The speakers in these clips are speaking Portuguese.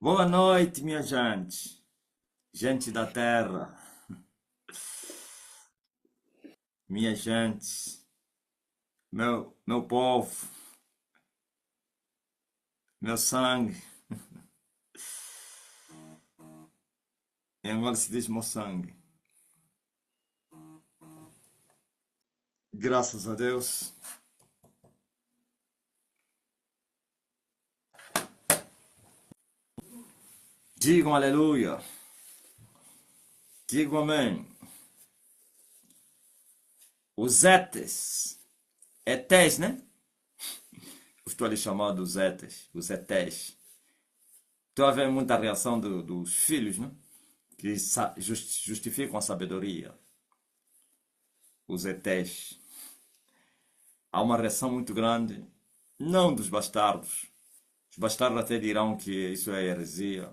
Boa noite, minha gente, gente da terra, minha gente, meu povo, meu sangue. Em Angola se diz meu sangue. Graças a Deus. Digam aleluia. Digam amém. Os etes. Etés, né? Estou ali chamando os etes. Os etés. Estou a ver muita reação dos filhos, né? Que justificam a sabedoria. Os etés. Há uma reação muito grande. Não dos bastardos. Os bastardos até dirão que isso é heresia.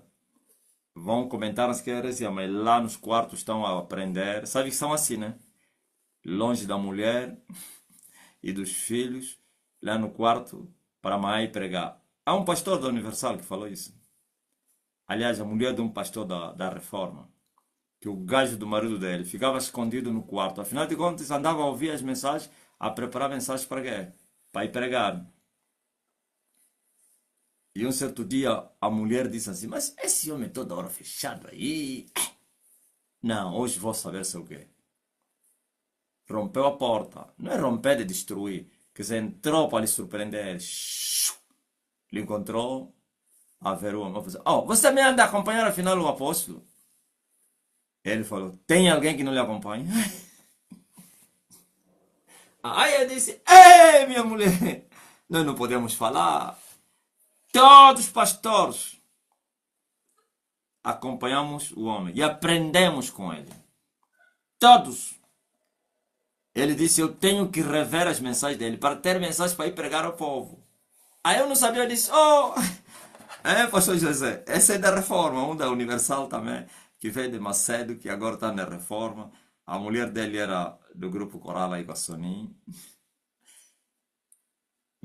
Vão comentar que é heresia, mas lá nos quartos estão a aprender. Sabe que são assim, né? Longe da mulher e dos filhos, lá no quarto, para a mãe pregar. Há um pastor da Universal que falou isso. Aliás, a mulher de um pastor da Reforma, que o gajo do marido dele ficava escondido no quarto. Afinal de contas, andava a ouvir as mensagens, a preparar mensagens para quê? Para ir pregar. E um certo dia a mulher disse assim: Mas esse homem toda hora fechado aí. Não, hoje vou saber se é o quê. Rompeu a porta. Não é romper de destruir. Que você entrou para lhe surpreender. Lhe encontrou a ver o homem. Oh, você me anda a acompanhar afinal o apóstolo? Ele falou: Tem alguém que não lhe acompanha? Aí eu disse: Ei, minha mulher, nós não podemos falar. Todos os pastores acompanhamos o homem e aprendemos com ele. Todos. Ele disse: Eu tenho que rever as mensagens dele para ter mensagens para ir pregar ao povo. Aí eu não sabia, eu disse: Oh, é, pastor José, esse é da Reforma, um da Universal também, que veio de Macedo, que agora está na Reforma. A mulher dele era do grupo coral aí com a Sonin.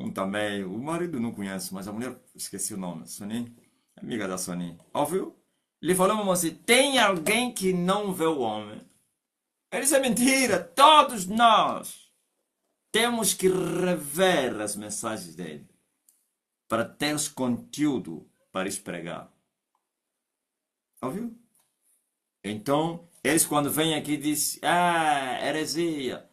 Um também, o marido não conhece, mas a mulher, esqueci o nome, Sonin, amiga da Sonin. Ouviu? Ele falou mesmo assim: tem alguém que não vê o homem. Ele disse: é mentira, todos nós temos que rever as mensagens dele para ter conteúdo para pregar. Ouviu? Então, eles quando vêm aqui dizem: ah, heresia.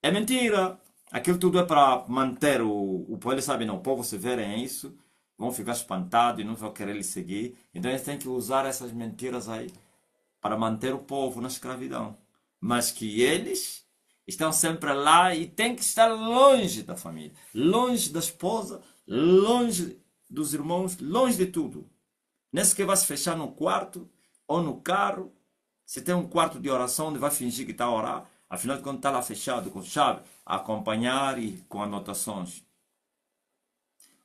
É mentira. Aquilo tudo é para manter o povo. Eles sabem, não, o povo se verem isso, vão ficar espantados e não vão querer lhe seguir. Então eles têm que usar essas mentiras aí para manter o povo na escravidão. Mas que eles estão sempre lá e têm que estar longe da família, longe da esposa, longe dos irmãos, longe de tudo. Nesse que vai se fechar no quarto ou no carro. Se tem um quarto de oração onde vai fingir que está a orar, afinal de contas está lá fechado com chave, a acompanhar e com anotações.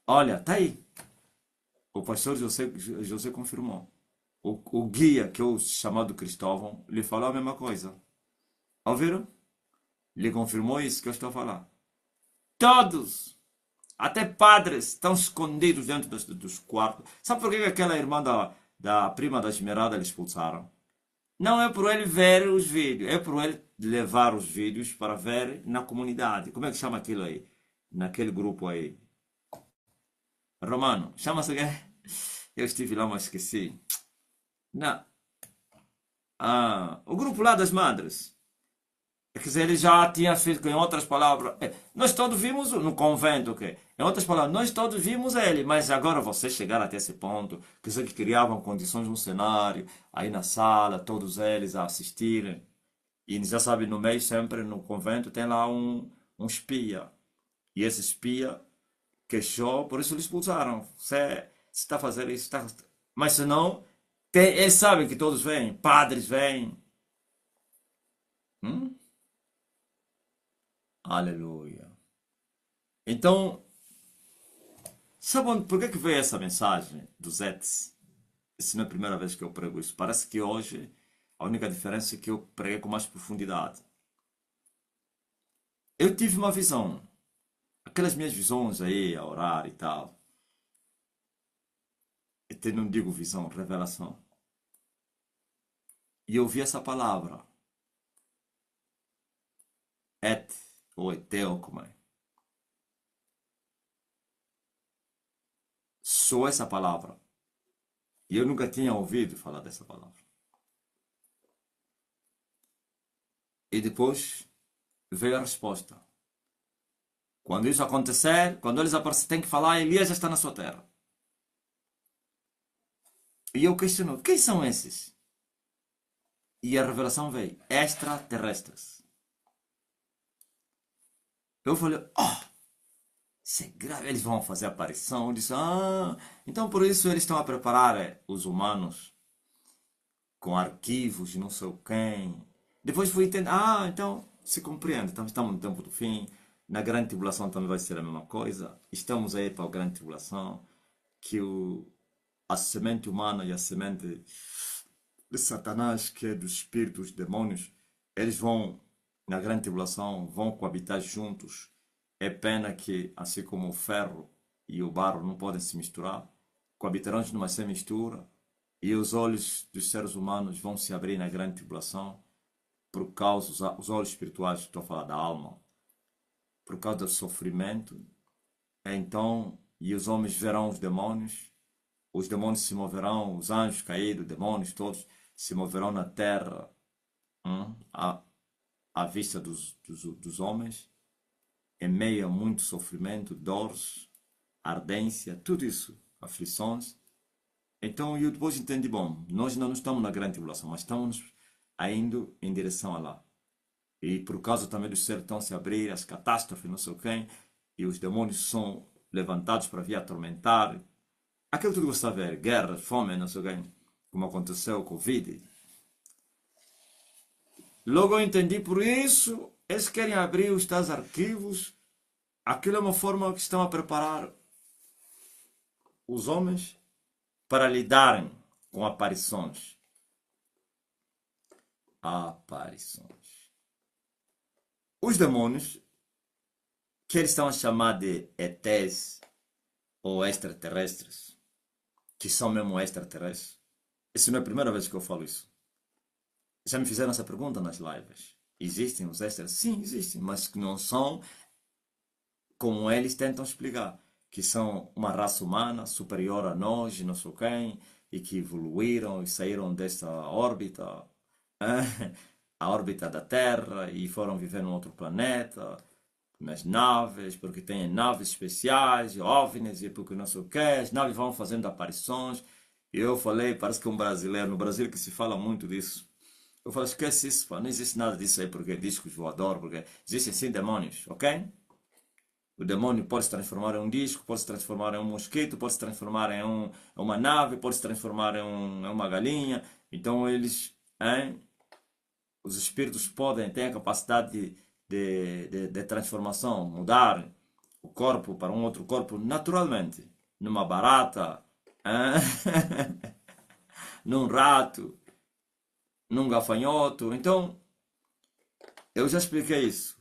Olha, está aí. O pastor José confirmou. O guia, que é o chamado Cristóvão, lhe falou a mesma coisa. Ouviram? Lhe confirmou isso que eu estou a falar. Todos, até padres, estão escondidos dentro dos quartos. Sabe por que aquela irmã da prima da Esmeralda eles expulsaram? Não é por ele ver os vídeos, é por ele levar os vídeos para ver na comunidade. Como é que chama aquilo aí? Naquele grupo aí. Romano, chama-se o quê? Eu estive lá, mas esqueci. Não. Ah, o grupo lá das madres. Quer dizer, ele já tinha feito, em outras palavras, nós todos vimos no convento, ok? Em outras palavras, nós todos vimos ele, mas agora vocês chegaram até esse ponto, quer dizer, que criavam condições no cenário, aí na sala, todos eles a assistirem. E já sabe, no meio, sempre no convento, tem lá um espia. E esse espia queixou, por isso eles expulsaram. Você está fazendo isso, está... Mas se não, eles sabem que todos vêm, padres vêm. Hum? Aleluia. Então, sabe por que veio essa mensagem dos ETs? Essa não é a primeira vez que eu prego isso. Parece que hoje a única diferença é que eu preguei com mais profundidade. Eu tive uma visão. Aquelas minhas visões aí, a orar e tal. Até não digo visão, revelação. E eu vi essa palavra, et, ou eteu, como é. Só essa palavra. E eu nunca tinha ouvido falar dessa palavra. E depois veio a resposta. Quando isso acontecer, quando eles aparecerem, tem que falar, Elias já está na sua terra. E eu questiono, quem são esses? E a revelação veio, extraterrestres. Eu falei, oh, isso é grave, eles vão fazer aparição. Eu disse, então por isso eles estão a preparar os humanos com arquivos de não sei quem. Depois fui entender, então se compreende, estamos no tempo do fim, na grande tribulação também vai ser a mesma coisa. Estamos aí para a grande tribulação, que a semente humana e a semente de Satanás, que é dos espíritos, dos demônios, eles vão, na grande tribulação, vão coabitar juntos. É pena que, assim como o ferro e o barro não podem se misturar, coabitarão numa sem mistura, e os olhos dos seres humanos vão se abrir na grande tribulação, por causa os olhos espirituais, estou a falar da alma, por causa do sofrimento. Então, e os homens verão os demônios se moverão, os anjos caídos, demônios todos se moverão na terra, à vista dos homens, em meio a muito sofrimento, dores, ardência, tudo isso, aflições. Então eu depois entendi, bom, nós não estamos na grande tribulação, mas estamos indo em direção a lá. E por causa também dos seres estão se abrir, as catástrofes, não sei o quê, e os demônios são levantados para vir atormentar. Aquilo tudo que você está a ver, guerra, fome, não sei o quê, como aconteceu com o Covid. Logo eu entendi, por isso, eles querem abrir os tais arquivos. Aquilo é uma forma que estão a preparar os homens para lidarem com aparições. Aparições. Os demônios, que eles estão a chamar de ETs ou extraterrestres, que são mesmo extraterrestres. Isso não é a primeira vez que eu falo isso. Já me fizeram essa pergunta nas lives. Existem os extras? Sim, existem, mas que não são como eles tentam explicar. Que são uma raça humana superior a nós, não sei quem, e que evoluíram e saíram desta órbita, a órbita da Terra, e foram viver num outro planeta, nas naves, porque têm naves especiais, OVNIs, e porque não sei o que, as naves vão fazendo aparições. E eu falei, parece que um brasileiro, no Brasil que se fala muito disso. Eu falei, esquece isso, pá, não existe nada disso aí, porque é discos voadores, porque existem sim demônios, ok? O demônio pode se transformar em um disco, pode se transformar em um mosquito, pode se transformar em uma nave, pode se transformar em uma galinha. Então eles, os espíritos podem ter a capacidade de transformação, mudar o corpo para um outro corpo naturalmente. Numa barata, num rato, num gafanhoto. Então, eu já expliquei isso.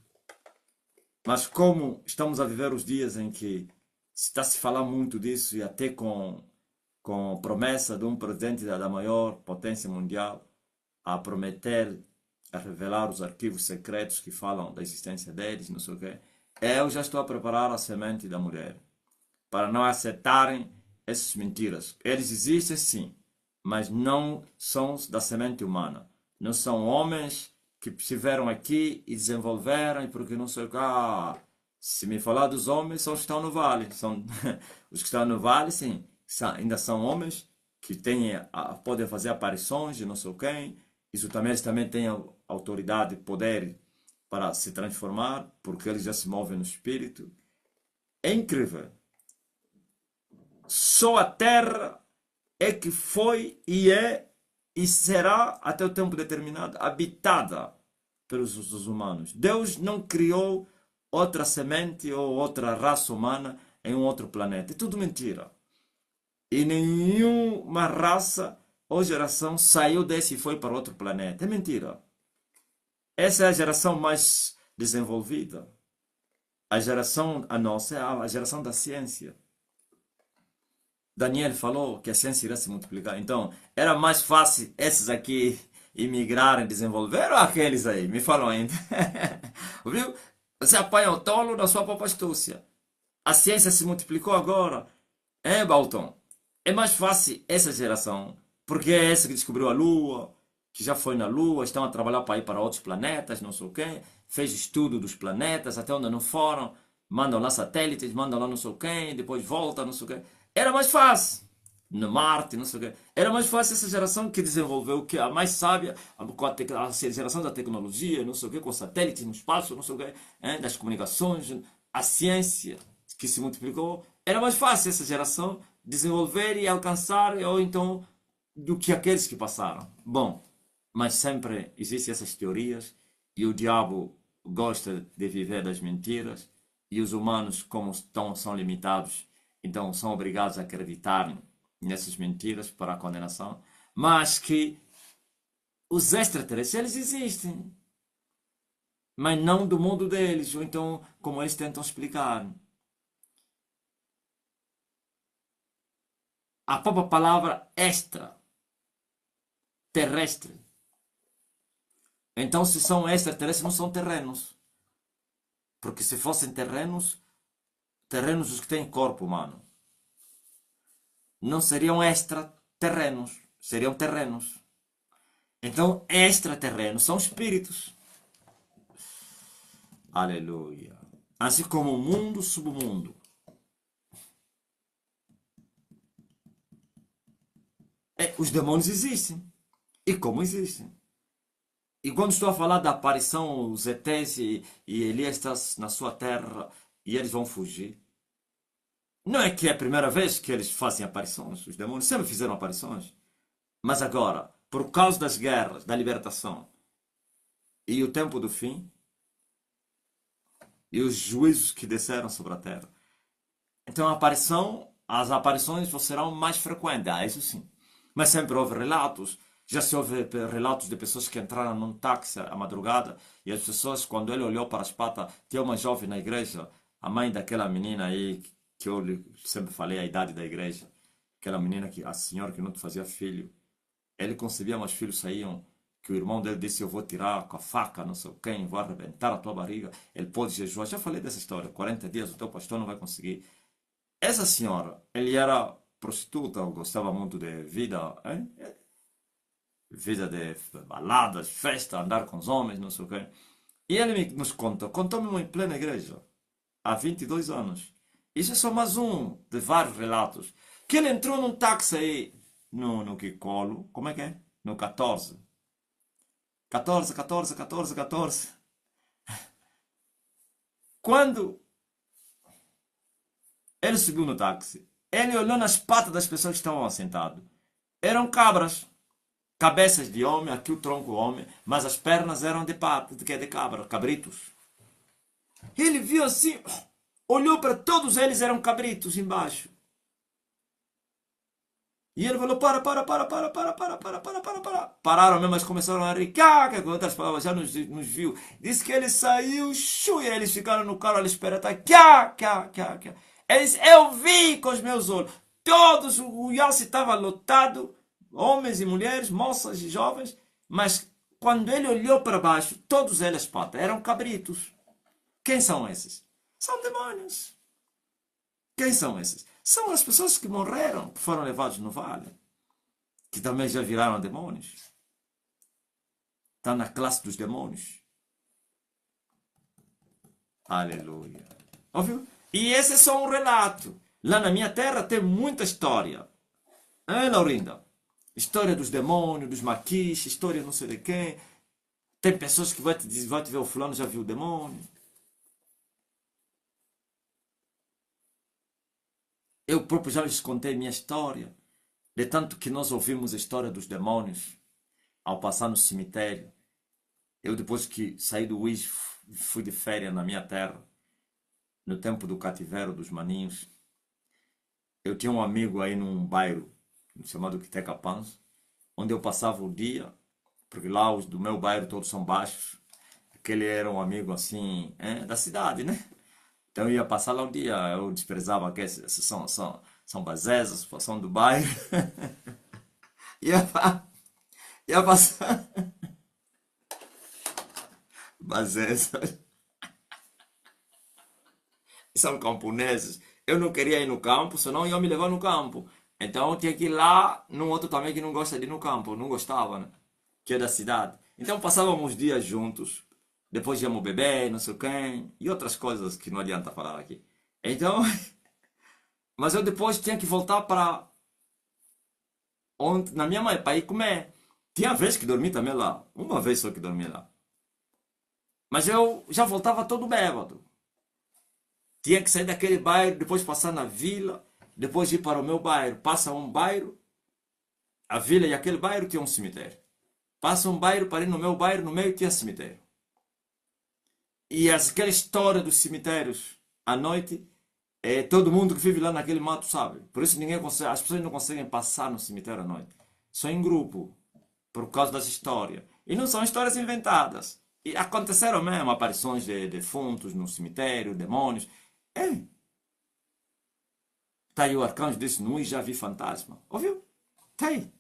Mas como estamos a viver os dias em que está se falar muito disso, e até com promessa de um presidente da maior potência mundial a prometer, a revelar os arquivos secretos que falam da existência deles, não sei o quê, eu já estou a preparar a semente da mulher para não aceitarem essas mentiras. Eles existem sim, mas não são da semente humana. Não são homens que estiveram aqui e desenvolveram, e porque não sei o que. Se me falar dos homens, são os que estão no vale. São, os que estão no vale, sim, ainda são homens que podem fazer aparições de não sei quem. Isso também, eles também têm autoridade, poder para se transformar, porque eles já se movem no espírito. É incrível. Só a terra é que foi e é e será até o tempo determinado habitada pelos humanos. Deus não criou outra semente ou outra raça humana em um outro planeta. É tudo mentira. E nenhuma raça ou geração saiu desse e foi para outro planeta. É mentira. Essa é a geração mais desenvolvida. A nossa é a geração da ciência. Daniel falou que a ciência irá se multiplicar. Então, era mais fácil esses aqui imigrarem, desenvolver ou aqueles aí? Me falam ainda. Viu? Você apanha o tolo da sua própria astúcia. A ciência se multiplicou agora. É, Balton? É mais fácil essa geração, porque é essa que descobriu a Lua, que já foi na Lua, estão a trabalhar para ir para outros planetas, não sei o quê, fez estudo dos planetas, até onde não foram, mandam lá satélites, mandam lá não sei o quê, depois volta, não sei o quê. Era mais fácil. No Marte, não sei o quê. Era mais fácil essa geração que desenvolveu, que é a mais sábia, com a geração da tecnologia, não sei o quê, com satélites no espaço, não sei o quê, das comunicações, a ciência que se multiplicou. Era mais fácil essa geração desenvolver e alcançar, ou então, do que aqueles que passaram. Bom, mas sempre existem essas teorias e o diabo gosta de viver das mentiras e os humanos, como estão, são limitados, então são obrigados a acreditar nessas mentiras para a condenação, mas que os extraterrestres eles existem, mas não do mundo deles, ou então como eles tentam explicar. A própria palavra extraterrestre. Então, se são extraterrestres, não são terrenos. Porque se fossem terrenos, terrenos os que têm corpo humano, não seriam extraterrenos, seriam terrenos. Então, extraterrenos são espíritos. Aleluia. Assim como o mundo, submundo. Os demônios existem. E como existem? E quando estou a falar da aparição, os ETs e Elias está na sua terra e eles vão fugir. Não é que é a primeira vez que eles fazem aparições. Os demônios sempre fizeram aparições. Mas agora, por causa das guerras, da libertação e o tempo do fim e os juízos que desceram sobre a terra. Então as aparições serão mais frequentes, isso sim. Mas sempre houve relatos. Já se ouve relatos de pessoas que entraram num táxi à madrugada e as pessoas, quando ele olhou para as patas, tinha uma jovem na igreja, a mãe daquela menina aí, que eu sempre falei a idade da igreja, aquela menina, a senhora que não fazia filho, ele concebia, mas os filhos saíam, que o irmão dele disse, eu vou tirar com a faca, não sei quem, vou arrebentar a tua barriga, ele pode jejuar. Já falei dessa história, 40 dias o teu pastor não vai conseguir. Essa senhora, ele era prostituta, gostava muito de vida, hein? Vida de baladas, festa, andar com os homens, não sei o quê. E ele nos contou-me em plena igreja, há 22 anos. Isso é só mais um de vários relatos. Que ele entrou num táxi aí, no Kikolo, como é que é? No 14. 14, 14, 14, 14. Quando ele subiu no táxi, ele olhou nas patas das pessoas que estavam assentadas. Eram cabras. Cabeças de homem, aqui o tronco homem, mas as pernas eram de pato, de cabra, cabritos. Ele viu assim, olhou para todos eles, eram cabritos embaixo. E ele falou, para. Pararam mesmo, mas começaram a rir, com outras palavras, já nos viu. Disse que ele saiu, e eles ficaram no carro, eles esperaram, Eles, eu vi com os meus olhos, todos, o Yassi estava lotado, homens e mulheres, moças e jovens, mas quando ele olhou para baixo, todos eles, pata, eram cabritos. Quem são esses? São demônios. Quem são esses? São as pessoas que morreram, que foram levados no vale, que também já viraram demônios. Está na classe dos demônios. Aleluia. Ouviu? E esse é só um relato. Lá na minha terra tem muita história. Hein, Laurinda? História dos demônios, dos maquis, história não sei de quem. Tem pessoas que vão te dizer, vai te ver, o fulano já viu o demônio. Eu próprio já lhes contei minha história. De tanto que nós ouvimos a história dos demônios ao passar no cemitério. Eu, depois que saí do Uís, fui de férias na minha terra, no tempo do cativeiro dos maninhos. Eu tinha um amigo aí num bairro chamado Quitecapãs, onde eu passava o dia, porque lá os do meu bairro todos são baixos. Aquele era um amigo assim, da cidade, né? Então eu ia passar lá o dia, eu desprezava que esses São Bazés, são do bairro. Ia, ia passar. Bazés. São camponeses. Eu não queria ir no campo, senão iam me levar no campo. Então eu tinha que ir lá num outro também que não gosta de ir no campo. Não gostava, né? Que é da cidade. Então passávamos dias juntos. Depois íamos beber, não sei quem. E outras coisas que não adianta falar aqui. Então, mas eu depois tinha que voltar para onde, na minha mãe, para ir comer. Tinha vez que dormi também lá. Uma vez só que dormi lá. Mas eu já voltava todo bêbado. Tinha que sair daquele bairro, depois passar na vila, depois ir para o meu bairro. Passa um bairro, a vila e aquele bairro tinha um cemitério. Passa um bairro para ir no meu bairro, no meio tinha cemitério. E aquela história dos cemitérios à noite, todo mundo que vive lá naquele mato sabe. Por isso ninguém consegue, as pessoas não conseguem passar no cemitério à noite. Só em grupo, por causa das histórias. E não são histórias inventadas. E aconteceram mesmo aparições de defuntos no cemitério, demônios. Tá aí o arcanjo disse, não, e já vi fantasma. Ouviu? Tá aí.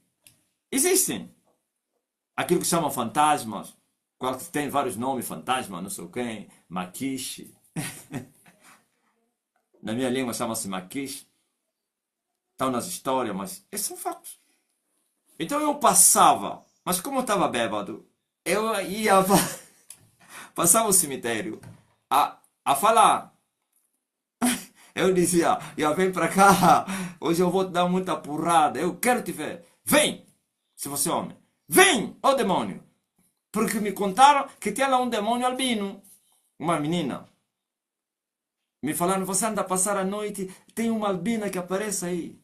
Existem. Aquilo que chamam fantasmas, qual que tem vários nomes, fantasma, não sei quem, maquixe. Na minha língua chama-se maquixe. Estão nas histórias, mas esses são fatos. Então eu passava, mas como eu estava bêbado, eu ia passava o cemitério a falar. Eu dizia, vem para cá, hoje eu vou te dar muita porrada, eu quero te ver. Vem, se você é homem. Vem, ó demônio. Porque me contaram que tinha lá um demônio albino, uma menina. Me falaram, você anda a passar a noite, tem uma albina que aparece aí.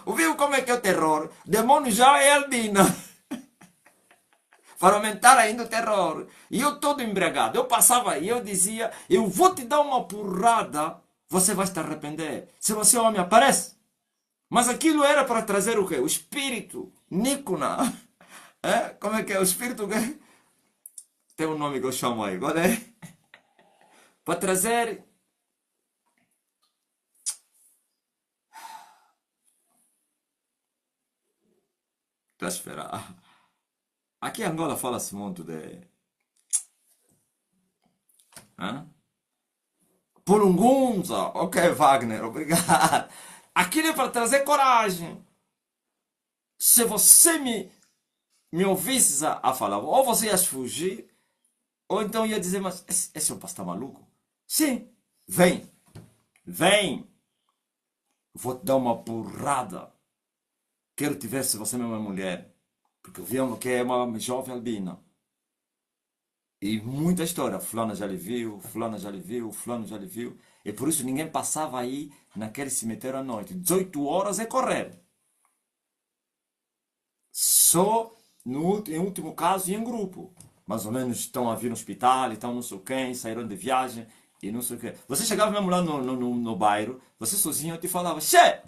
Ouviu como é que é o terror? Demônio já é albina. Para aumentar ainda o terror. E eu todo embriagado. Eu passava e eu dizia, eu vou te dar uma porrada, você vai se arrepender. Se você é homem, aparece. Mas aquilo era para trazer o quê? O espírito. Nikuna. Como é que é? O espírito que... Tem um nome que eu chamo aí. Qual é? Para trazer... Deixa eu esperar. Aqui em Angola fala-se muito de... Purungunza. Ok, Wagner, obrigado. Aquilo é para trazer coragem. Se você me ouvisse a falar, ou você ia fugir, ou então ia dizer, mas esse é um pastor maluco? Sim, vem, vem. Vou te dar uma porrada. Quero te ver se você é uma mulher. Porque viemos que é uma jovem albina. E muita história. Fulano já lhe viu, fulano já lhe viu, fulano já lhe viu. E por isso ninguém passava aí naquele cemitério à noite. 18 horas é correr. Só em último caso e em grupo. Mais ou menos estão a vir no hospital, estão não sei quem, saíram de viagem e não sei o que. Você chegava mesmo lá no bairro, você sozinho, eu te falava, Che,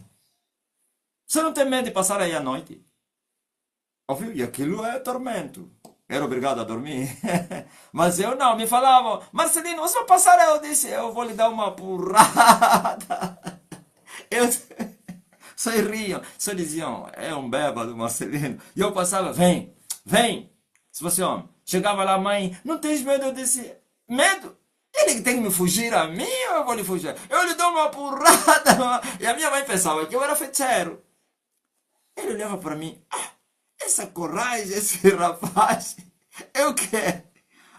você não tem medo de passar aí à noite? Ouviu? E aquilo é tormento. Era obrigado a dormir. Mas eu não, me falavam, Marcelino, você vai passar aí? Eu disse, eu vou lhe dar uma porrada. Eu... Só riam, só diziam, é um bêbado, Marcelino. E eu passava, vem, vem. Se você é homem. Chegava lá, mãe, não tens medo? Eu disse, medo? Ele tem que me fugir a mim ou eu vou lhe fugir? Eu lhe dou uma porrada. E a minha mãe pensava que eu era feiticeiro. Ele olhava para mim, essa coragem, esse rapaz, eu quero.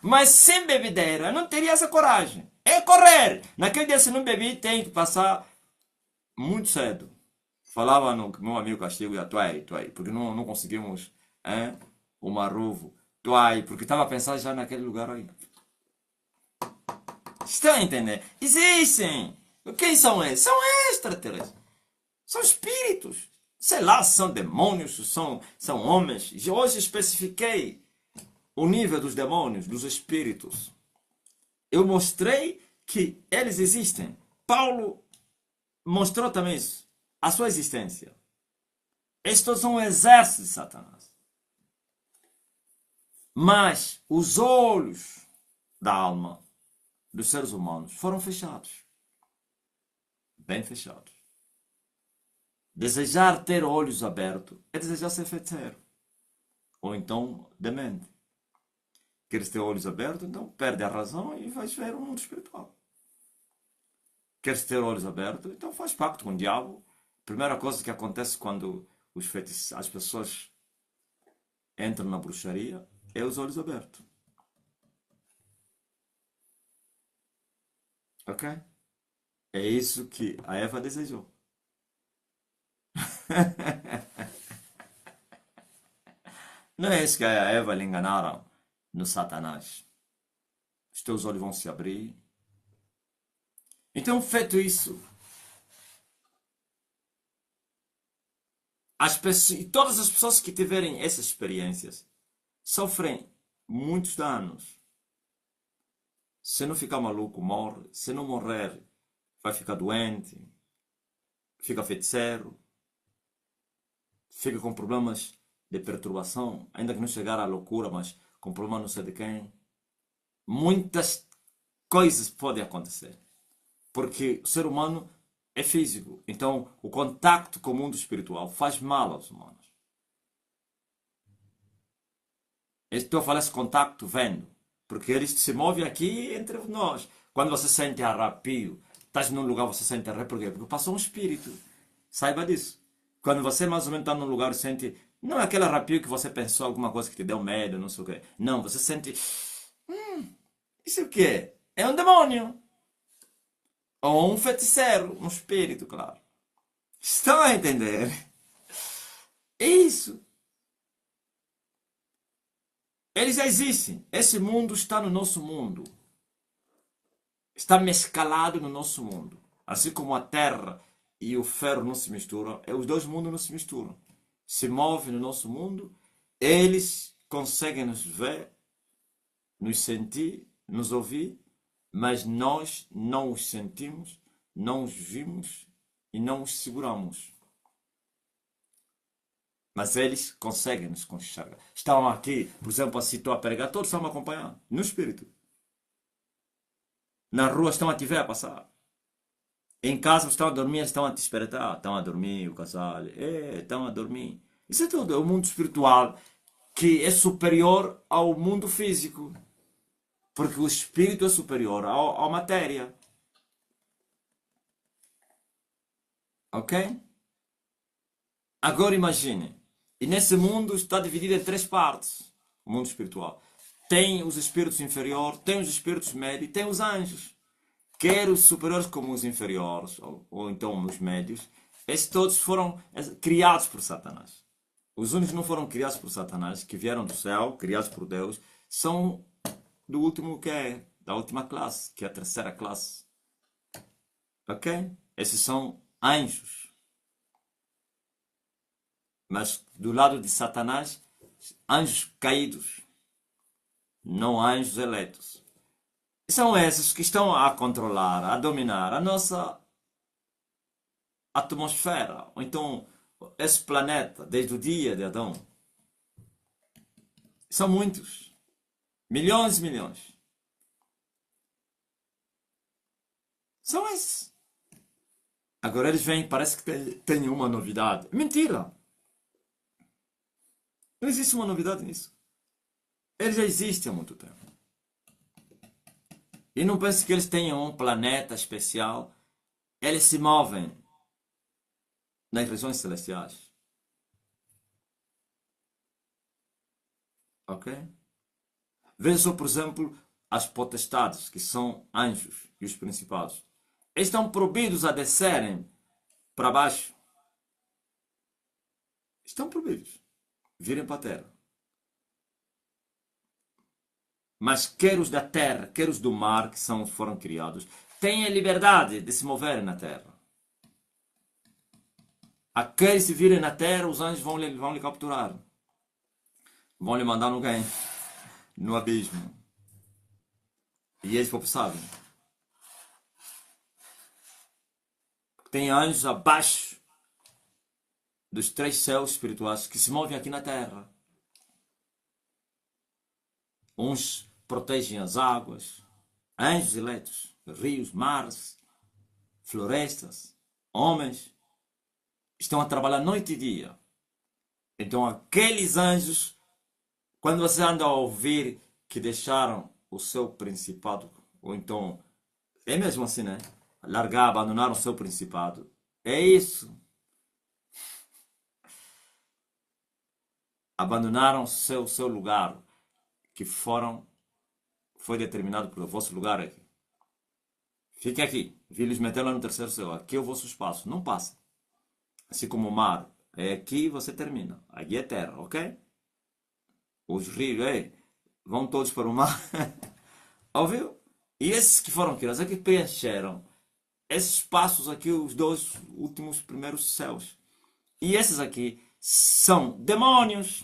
Mas sem bebedeira, eu não teria essa coragem. É correr. Naquele dia, se não bebi, tem que passar muito cedo. Falava no meu amigo Castigo e a Tuai, porque não conseguimos o Maruvo. Tuai, porque estava pensando já naquele lugar aí. Estão a entender? Existem. Quem são esses? São extraterrestres. São espíritos. Sei lá se são demônios, se são homens. Hoje especifiquei o nível dos demônios, dos espíritos. Eu mostrei que eles existem. Paulo mostrou também isso. A sua existência. Estes são um exército de Satanás. Mas os olhos da alma dos seres humanos foram fechados. bem fechados. Desejar ter olhos abertos é desejar ser feiticeiro. Ou então demente. Queres ter olhos abertos, então perde a razão e vais ver o mundo espiritual. Queres ter olhos abertos, então faz pacto com o diabo. Primeira coisa que acontece quando as pessoas entram na bruxaria é os olhos abertos. Ok? É isso que a Eva desejou. Não é isso que a Eva lhe enganaram no Satanás. Os teus olhos vão se abrir. Então, feito isso, e todas as pessoas que tiverem essas experiências sofrem muitos danos. Se não ficar maluco, morre. Se não morrer, vai ficar doente, fica feiticeiro, fica com problemas de perturbação, ainda que não chegar à loucura, mas com problema não sei de quem. Muitas coisas podem acontecer. Porque o ser humano é físico. Então, o contacto com o mundo espiritual faz mal aos humanos. Estou a falar esse contacto vendo. Porque ele se move aqui entre nós. Quando você sente arrepio, estás num lugar, você sente arrepio. Por quê? Porque passou um espírito. Saiba disso. Quando você mais ou menos está num lugar e sente... Não é aquele arrepio que você pensou alguma coisa que te deu medo, não sei o quê. Não, você sente... Isso é o quê? É um demônio. Ou um feiticeiro. Um espírito, claro. Estão a entender? É isso. Eles já existem. Esse mundo está no nosso mundo. Está mescalado no nosso mundo. Assim como a terra e o ferro não se misturam, os dois mundos não se misturam. Se movem no nosso mundo, eles conseguem nos ver, nos sentir, nos ouvir, mas nós não os sentimos, não os vimos e não os seguramos. Mas eles conseguem nos enxergar. Estão aqui, por exemplo, assim estou a pregar, todos estão me acompanhando, no espírito. Na rua estão a te ver a passar. Em casa estão a dormir, estão a te espreitar. Estão a dormir, o casal. Estão a dormir. Isso é tudo. É o mundo espiritual que é superior ao mundo físico. Porque o espírito é superior à matéria. Ok? Agora imagine. E nesse mundo está dividido em três partes. O mundo espiritual. Tem os espíritos inferiores, tem os espíritos médios, tem os anjos. Quer os superiores como os inferiores, ou então os médios, esses todos foram criados por Satanás. Os únicos que não foram criados por Satanás, que vieram do céu, criados por Deus, são do último que é, da última classe, que é a terceira classe. Ok? Esses são anjos. Mas do lado de Satanás, anjos caídos, não anjos eleitos. São esses que estão a controlar, a dominar a nossa atmosfera, ou então esse planeta, desde o dia de Adão. São muitos. Milhões e milhões. São esses. Agora eles vêm, parece que tem uma novidade. Mentira! Não existe uma novidade nisso. Eles já existem há muito tempo. E não pense que eles tenham um planeta especial. Eles se movem nas regiões celestiais. Ok? Veja só, por exemplo, as potestades, que são anjos e os principados. Eles estão proibidos a descerem para baixo. Estão proibidos. Virem para a terra. Mas quer os da terra, quer os do mar, que foram criados, têm a liberdade de se moverem na terra. Aqueles se virem na terra, os anjos vão lhe capturar. Vão lhe mandar no abismo. E eles próprios sabem. Tem anjos abaixo dos três céus espirituais que se movem aqui na terra. Uns protegem as águas, anjos eleitos, rios, mares, florestas. homens, estão a trabalhar noite e dia. Então aqueles anjos, quando você anda a ouvir que deixaram o seu principado, ou então, é mesmo assim, né? Largar, abandonar o seu principado. É isso. Abandonaram seu lugar, que foi determinado pelo vosso lugar aqui. Fique aqui. Vi-lhes meter lá no terceiro céu. Aqui é o vosso espaço. Não passa. Assim como o mar. É aqui você termina. Aqui é terra, ok? Os rios, vão todos para o mar. Ouviu? E esses que foram criados, é que preencheram esses espaços aqui, os dois últimos primeiros céus. E esses aqui são demônios.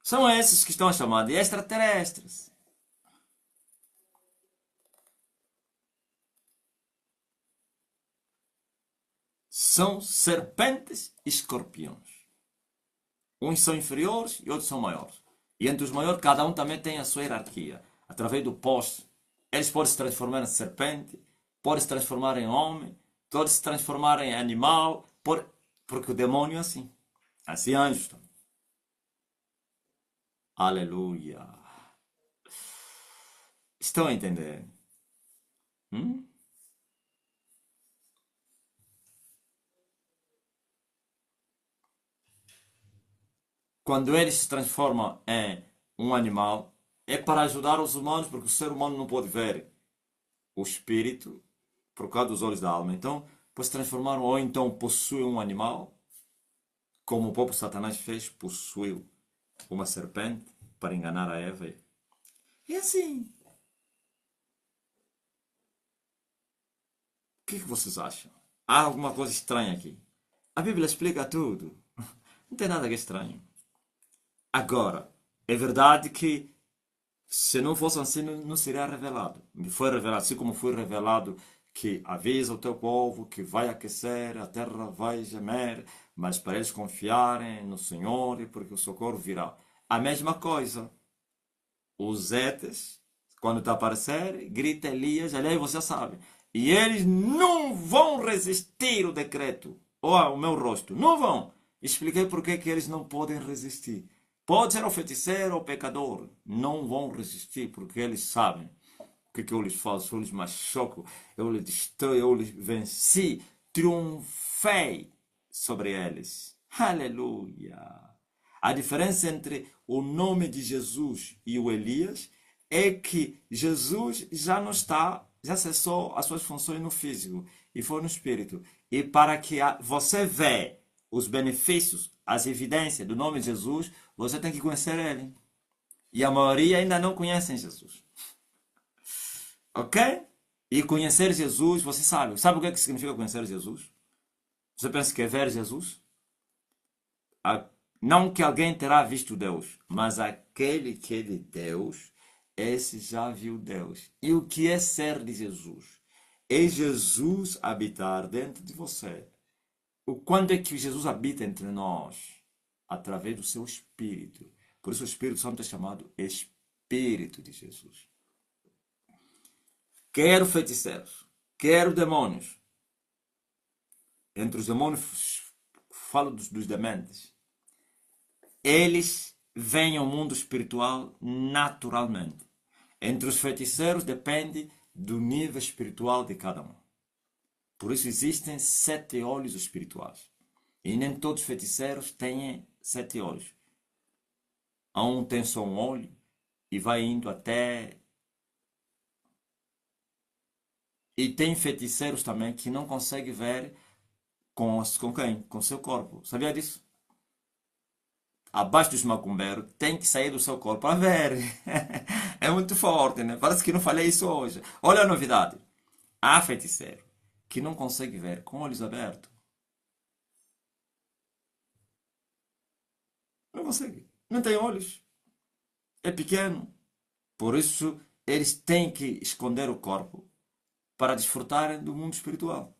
São esses que estão chamados de extraterrestres. São serpentes e escorpiões. Uns são inferiores e outros são maiores. E entre os maiores, cada um também tem a sua hierarquia. Através do posto, eles podem se transformar em serpente, podem se transformar em homem, podem se transformar em animal, porque o demônio é assim. Assim anjos também. Aleluia. Estão a entender? Hum? Quando ele se transforma em um animal, é para ajudar os humanos, porque o ser humano não pode ver o espírito por causa dos olhos da alma. Então, pode se transformar ou então possui um animal, como o próprio Satanás fez, possuiu uma serpente para enganar a Eva. E assim, o que vocês acham? Há alguma coisa estranha aqui? A Bíblia explica tudo. Não tem nada que é estranho. Agora, é verdade que se não fosse assim, não seria revelado. Me foi revelado, assim como foi revelado que avisa o teu povo que vai aquecer, a terra vai gemer, mas para eles confiarem no Senhor e porque o socorro virá. A mesma coisa. Os etes, quando está a aparecer, grita Elias, aliás, você sabe. E eles não vão resistir o decreto, ou o meu rosto. Não vão. Expliquei porque que eles não podem resistir. Pode ser o feiticeiro ou o pecador. Não vão resistir, porque eles sabem o que eu lhes faço. Eu lhes machuco, eu lhes destruo, eu lhes venci. Triunfei sobre eles. Aleluia. A diferença entre o nome de Jesus e o Elias é que Jesus já não está, já cessou as suas funções no físico e foi no espírito. E para que você veja os benefícios, as evidências do nome de Jesus, você tem que conhecer ele. E a maioria ainda não conhecem Jesus. Ok? E conhecer Jesus, você sabe. Sabe o que significa conhecer Jesus? Você pensa que é ver Jesus? Não que alguém terá visto Deus, mas aquele que é de Deus, esse já viu Deus. E o que é ser de Jesus? É Jesus habitar dentro de você. Quando é que Jesus habita entre nós? Através do seu Espírito. Por isso o Espírito Santo é chamado Espírito de Jesus. Quero feiticeiros, quero demônios. Entre os demônios, falo dos dementes. Eles vêm ao mundo espiritual naturalmente. Entre os feiticeiros depende do nível espiritual de cada um. Por isso existem 7 olhos espirituais. E nem todos os feiticeiros têm 7 olhos. Um tem só um olho e vai indo até... E tem feiticeiros também que não conseguem ver com quem? Com seu corpo. Sabia disso? Abaixo dos macumbeiros tem que sair do seu corpo para ver. É muito forte, né? Parece que não falei isso hoje. Olha a novidade. Há feiticeiro que não consegue ver com olhos abertos. Não consegue. Não tem olhos. É pequeno. Por isso, eles têm que esconder o corpo para desfrutarem do mundo espiritual.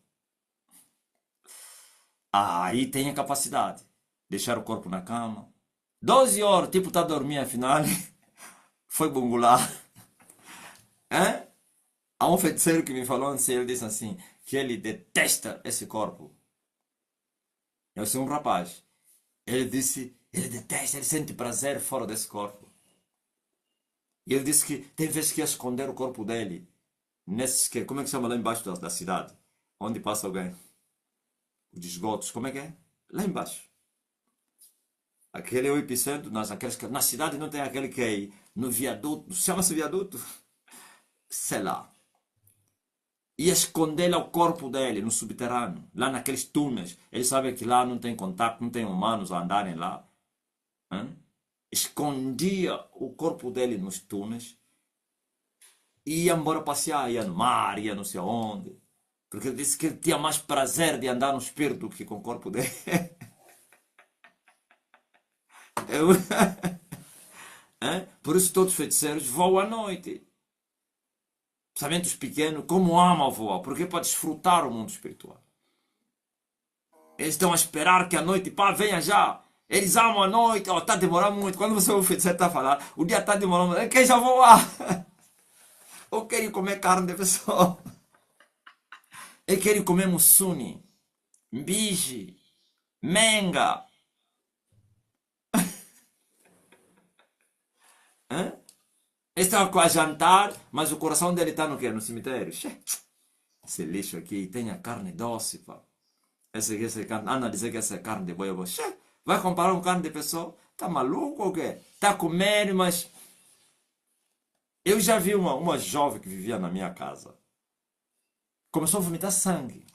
Aí tem a capacidade. Deixar o corpo na cama. 12 horas, tipo, tá a dormir, afinal, foi bungular. Hein? Há um feiticeiro que me falou assim, ele disse assim, que ele detesta esse corpo. Eu sou um rapaz. Ele disse, ele detesta, ele sente prazer fora desse corpo. E ele disse que tem vezes que ia esconder o corpo dele. Nesses, como é que chama lá embaixo da cidade? Onde passa alguém? Os esgotos, como é que é? Lá embaixo. Aquele é o epicentro, na cidade não tem aquele que é no viaduto, chama-se viaduto? Sei lá. Ia esconder o corpo dele no subterrâneo, lá naqueles túneis. Ele sabe que lá não tem contato, não tem humanos a andarem lá. Hein? Escondia o corpo dele nos túneis e ia embora passear, ia no mar, ia não sei aonde. Porque ele disse que ele tinha mais prazer de andar no espírito do que com o corpo dele. Eu... Hein? Por isso todos os feiticeiros voam à noite. Principalmente os pequenos, como amam voar, porque é para desfrutar o mundo espiritual. Eles estão a esperar que a noite, pá, venha já. Eles amam a noite, está demorando muito. Quando você ouve o feiticeiro está a falar, o dia está demorando muito. Ele quer já voar. Ou quer comer carne de pessoa. Ele quer comer mussuni, mbiche, menga. Hein? Ele está a jantar, mas o coração dele está no quê? No cemitério. Esse lixo aqui tem a carne doce, pá. Essa carne, anda a dizer que essa é carne de boi. Vai comparar com carne de pessoa? Tá maluco ou quê? Tá comendo, mas... Eu já vi uma jovem que vivia na minha casa. Começou a vomitar sangue.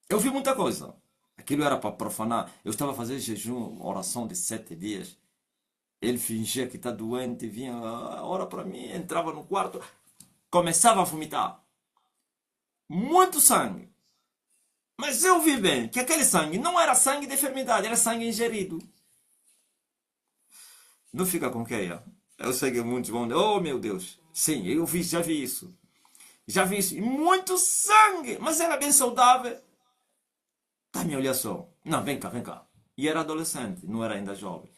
Eu vi muita coisa. Aquilo era para profanar. Eu estava a fazer jejum, oração de 7 dias. Ele fingia que está doente, vinha, ora para mim, entrava no quarto, começava a vomitar. Muito sangue. Mas eu vi bem que aquele sangue não era sangue de enfermidade, era sangue ingerido. Não fica com queia. Eu sei que muitos vão dizer, oh meu Deus. Sim, eu vi, já vi isso. Já vi isso. E muito sangue. Mas era bem saudável. Tá, me olha só. Não, vem cá, vem cá. E era adolescente, não era ainda jovem.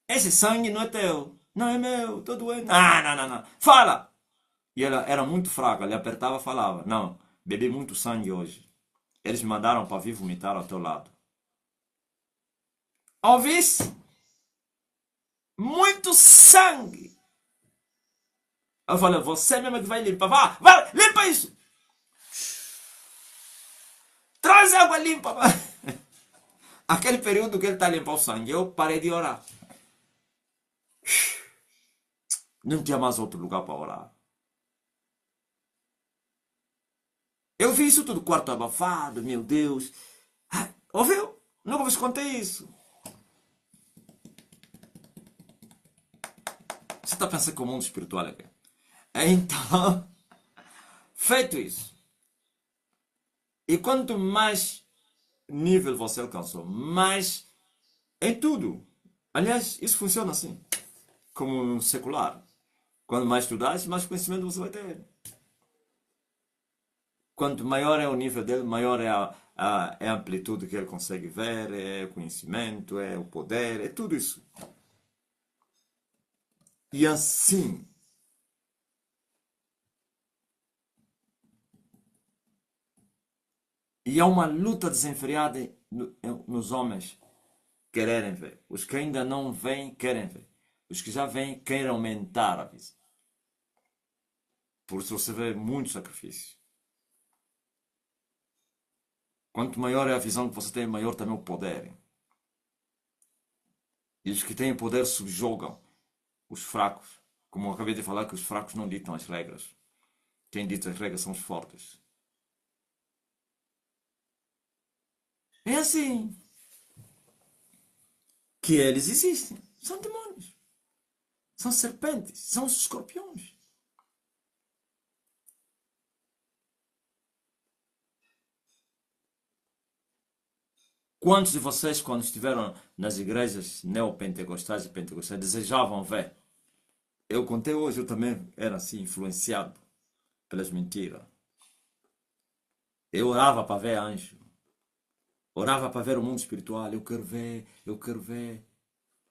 Esse sangue não é teu. Não é meu, tô doente. Ah, não, não, não. Fala! E ela era muito fraca, ele apertava e falava. Não, bebi muito sangue hoje. Eles me mandaram para vir vomitar ao teu lado. Ouviste? Muito sangue. Eu falei, você mesmo que vai limpar. Vá, limpa isso. Traz água limpa. Aquele período que ele está limpando o sangue, eu parei de orar. Não tinha mais outro lugar para orar. Eu vi isso tudo, quarto abafado, meu Deus. Ouviu? Nunca vos contei isso. Você está pensando que o mundo espiritual é quê? Então, feito isso. E quanto mais nível você alcançou, mais em tudo. Aliás, isso funciona assim, como secular. Quanto mais estudares, mais conhecimento você vai ter. Quanto maior é o nível dele, maior é é a amplitude que ele consegue ver, é o conhecimento, é o poder, é tudo isso. E assim, e há uma luta desenfreada nos homens quererem ver. Os que ainda não veem, querem ver. Os que já veem, querem aumentar a visão. Por isso você vê muito sacrifício. Quanto maior é a visão que você tem, maior também o poder. E os que têm poder subjugam os fracos. Como eu acabei de falar, que os fracos não ditam as regras. Quem dita as regras são os fortes. É assim que eles existem. São demônios. São serpentes. São os escorpiões. Quantos de vocês, quando estiveram nas igrejas neopentecostais e pentecostais, desejavam ver? Eu contei hoje, eu também era assim, influenciado pelas mentiras. Eu orava para ver anjo. Orava para ver o mundo espiritual. Eu quero ver, eu quero ver.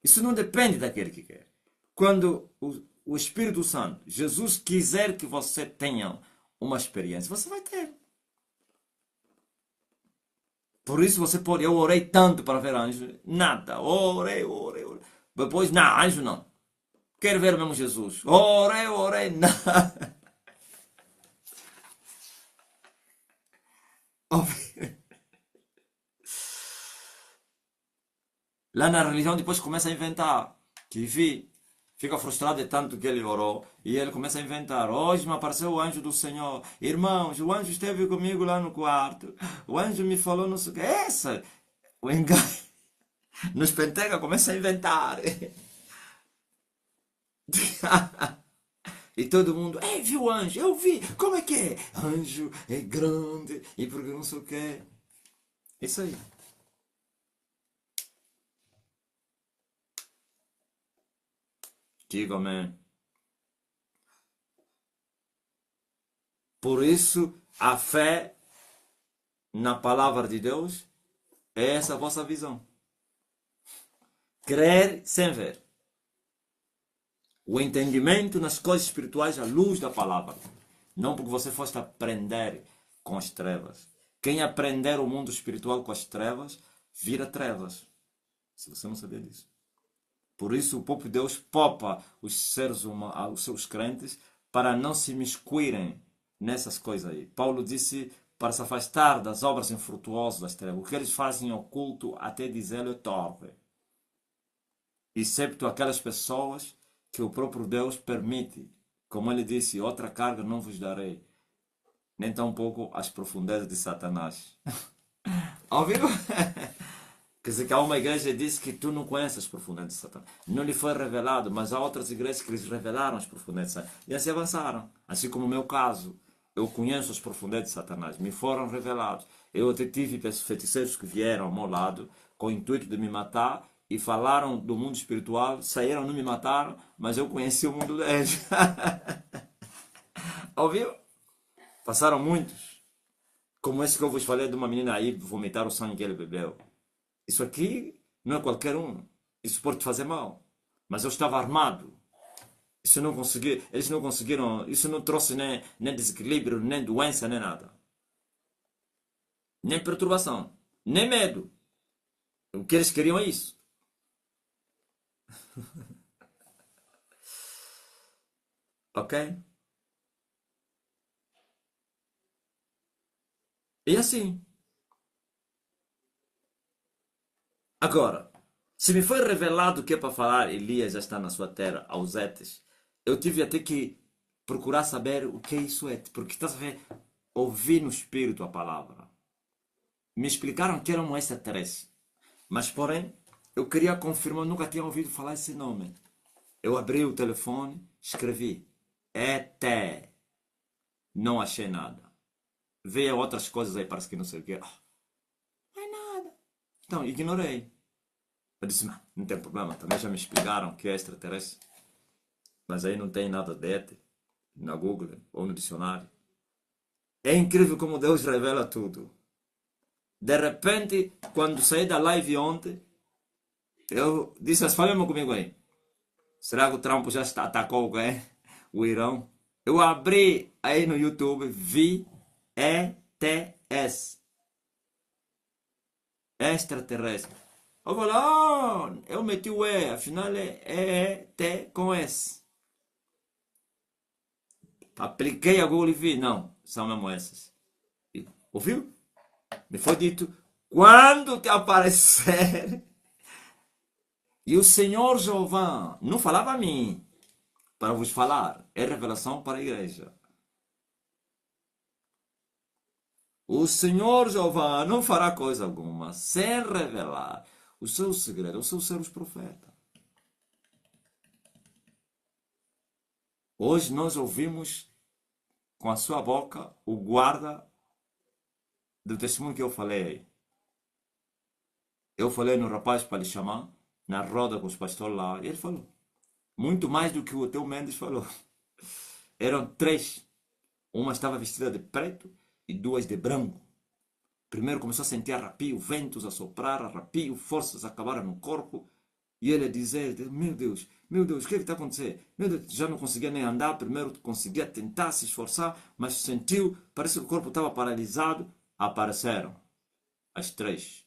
Isso não depende daquele que quer. Quando o Espírito Santo, Jesus, quiser que você tenha uma experiência, você vai ter. Por isso você pode, eu orei tanto para ver anjo, nada, orei, orei, orei. Depois, não, anjo não. Quero ver mesmo Jesus. Orei, orei, nada. Lá na religião depois começa a inventar. Que vi, fica frustrado de tanto que ele orou. E ele começa a inventar. Hoje me apareceu o anjo do Senhor. Irmãos, o anjo esteve comigo lá no quarto. O anjo me falou não sei o que. Essa, o engano. Nos pentega começa a inventar. E todo mundo, ei, viu o anjo? Eu vi. Como é que é? Anjo é grande. E porque não sei o que. Isso aí. Digo, amém. Por isso, a fé na palavra de Deus é essa a vossa visão. Crer sem ver. O entendimento nas coisas espirituais à luz da palavra. Não porque você fosse aprender com as trevas. Quem aprender o mundo espiritual com as trevas, vira trevas. Se você não sabia disso. Por isso o próprio Deus popa os seres humanos, os seus crentes, para não se miscuírem nessas coisas aí. Paulo disse para se afastar das obras infrutuosas das trevas. O que eles fazem em oculto, até dizer-lhe torpe. Excepto aquelas pessoas que o próprio Deus permite. Como ele disse, outra carga não vos darei, nem tampouco as profundezas de Satanás. Ouviu? Quer dizer que há uma igreja que diz que tu não conheces as profundezas de Satanás. Não lhe foi revelado, mas há outras igrejas que lhes revelaram as profundezas de Satanás. E assim avançaram. Assim como o meu caso. Eu conheço as profundezas de Satanás. Me foram revelados. Eu até tive feiticeiros que vieram ao meu lado com o intuito de me matar e falaram do mundo espiritual. Saíram, não me mataram, mas eu conheci o mundo deles. Ouviu? Passaram muitos. Como esse que eu vos falei de uma menina aí vomitar o sangue que ele bebeu. Isso aqui não é qualquer um. Isso pode te fazer mal. Mas eu estava armado. Isso não consegui, eles não conseguiram. Isso não trouxe nem desequilíbrio, nem doença, nem nada. Nem perturbação. Nem medo. O que eles queriam é isso. Ok? E assim. Agora, se me foi revelado que é para falar Elias já está na sua terra, aos Etes, eu tive até que procurar saber o que isso é. Porque estás a ver, ouvi no espírito a palavra. Me explicaram que era um extraterrestre. Mas, porém, eu queria confirmar, nunca tinha ouvido falar esse nome. Eu abri o telefone, escrevi ET. Não achei nada. Veio outras coisas aí, parece que não sei o quê. Não é nada. Então, ignorei. Eu disse, não tem problema, também já me explicaram que é extraterrestre. Mas aí não tem nada de ET na Google ou no dicionário. É incrível como Deus revela tudo. De repente, quando saí da live ontem, eu disse, falem comigo aí. Será que o Trump já atacou o Irão? Eu abri aí no YouTube, vi ETS, extraterrestre. Eu falei, eu meti o E, afinal é ET com S. Apliquei a Google e vi, não, são mesmo essas. Ouviu? Me foi dito, quando te aparecer. E o Senhor Jeová não falava a mim para vos falar, é revelação para a igreja. O Senhor Jeová não fará coisa alguma sem revelar o seu segredo aos seus servos profetas. Hoje nós ouvimos com a sua boca o guarda do testemunho que eu falei. Eu falei no rapaz para lhe chamar, na roda com os pastores lá, e ele falou. Muito mais do que o teu Mendes falou. Eram três. Uma estava vestida de preto e duas de branco. Primeiro começou a sentir arrepio, ventos a soprar, arrepio, forças acabaram no corpo. E ele a dizer, meu Deus, o que é que está acontecendo? Meu Deus, já não conseguia nem andar, primeiro conseguia tentar se esforçar, mas sentiu, parece que o corpo estava paralisado. Apareceram as três.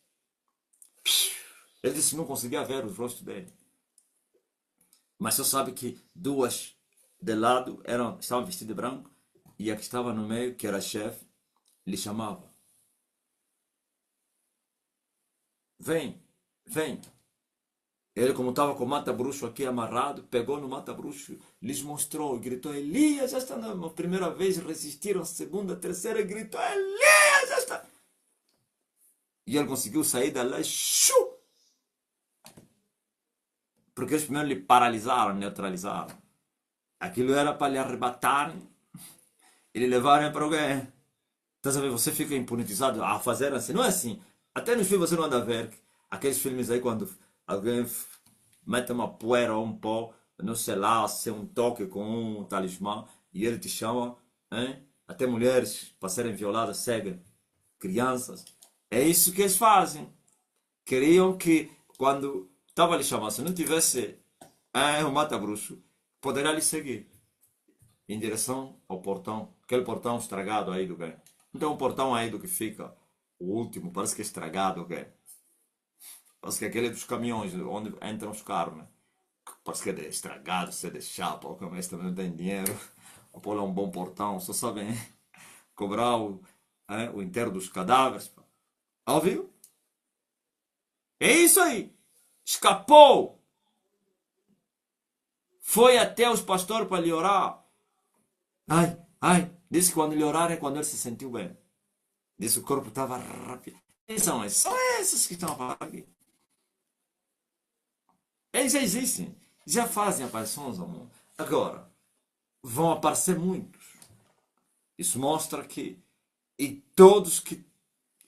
Ele disse que não conseguia ver os rostos dele. Mas só sabe que duas de lado estavam vestidas de branco e a que estava no meio, que era a chefe, lhe chamava. Vem, vem. Ele, como estava com o mata-bruxo aqui amarrado, pegou no mata-bruxo, lhes mostrou, gritou, Elias, já está na primeira vez, resistiram, segunda, terceira, gritou, Elias, já está. E ele conseguiu sair dali, porque eles primeiro lhe paralisaram, neutralizaram. Aquilo era para lhe arrebatarem e lhe levarem para alguém. Estás a ver? Você fica impunizado a fazer assim. Não é assim. Até nos filmes você não anda a ver. Aqueles filmes aí quando alguém mete uma poeira ou um pó, não sei lá, se um toque com um talismã e ele te chama, hein? Até mulheres para serem violadas seguem crianças. É isso que eles fazem. Queriam que quando estava lhe chamando, se não tivesse um mata-bruxo, poderia lhe seguir em direção ao portão, aquele portão estragado aí do bem. Não tem um portão aí do que fica o último, parece que é estragado, ok? Parece que é aquele dos caminhões, onde entram os carros, né? Parece que é estragado, se é de chapa, ou como esse também não tem dinheiro. Ou pôr lá um bom portão, só sabem cobrar o enterro dos cadáveres. Pá. Ouviu? É isso aí! Escapou! Foi até os pastores para lhe orar. Ai, ai, disse que quando lhe oraram é quando ele se sentiu bem. Disse que o corpo estava rápido. São esses que estão a falar aqui. Eles já existem. Já fazem aparições ao mundo. Agora, vão aparecer muitos. Isso mostra que e todos que